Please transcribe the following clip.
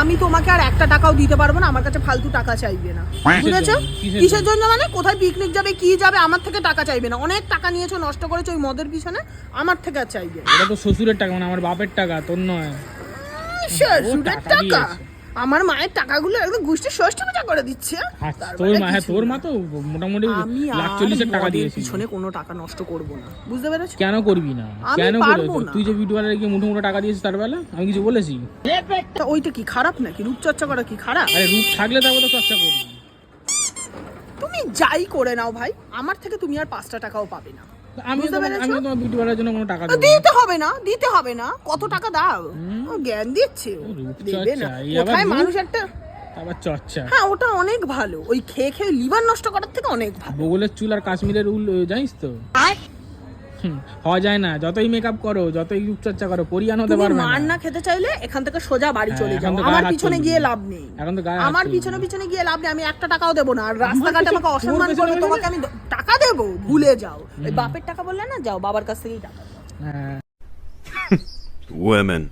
আমি তোমাকে আর একটা টাকাও দিতে পারবো না, আমার কাছে ফালতু টাকা চাইবে না, বুঝেছো? কিসের জন্য মানে কোথায় পিকনিক যাবে কি যাবে আমার থেকে টাকা চাইবে না। অনেক টাকা নিয়েছো, নষ্ট করেছো ওই মদের পিছনে, আমার থেকে আর চাইবে না। এটা তো শ্বশুরের টাকা, মানে আমার বাপের টাকা, তোর নয়। শ্বশুরের টাকা? আমার মায়ের টাকাগুলো একদম গুষ্টি ষষ্ঠী পূজা করে দিচ্ছে। তোর মা তো মোটামুটি লাখ 40 টাকা দিয়েছে। পিছনে কোনো টাকা নষ্ট করব না, বুঝতে পেরেছো? কেন করবি না? কেন করবি? তুই যে ভিডিও বানালে মুঠো মুঠো টাকা দিয়েছিস তার বেলা আমি কিছু বলেছি? ওইটা কি খারাপ নাকি? রূপচর্চা করা কি খারাপ? আরে রূপ থাকলে তারপর তো চর্চা করবি। তুমি যাই করে নাও ভাই, আমার থেকে তুমি আর 5টা টাকাও পাবে না। আমি তোমার ভিডিও বানানোর জন্য কোনো টাকা দেব না। দিতে হবে না। কত টাকা দাও? ও জ্ঞান দিচ্ছে, দেবে না। কোথায় মানুষ একটা আবার চর্চা। হ্যাঁ, ওটা অনেক ভালো। ওই খেয়ে খেয়ে লিভার নষ্ট করার থেকে অনেক ভালো। বগলের চুল আর কাশ্মীরের উল জানিস তো? হওয়া যায় না, যতই মেকআপ করো, যতই রূপচর্চা করো, কোরিয়ান হতে পারবে না। মার না খেতে চাইলে এখান থেকে সোজা বাড়ি চলে যাও, আমার পিছনে গিয়ে লাভ নেই। আমার পিছনে গিয়ে লাভ নেই। আমি একটা টাকাও দেবো না। আর রাস্তাঘাটে আমাকে অসম্মান করবে, তোমাকে আমি টাকা দেবো? ভুলে যাও। ওই বাপের টাকা বললে না, যাও বাবার কাছ থেকেই টাকা। Women.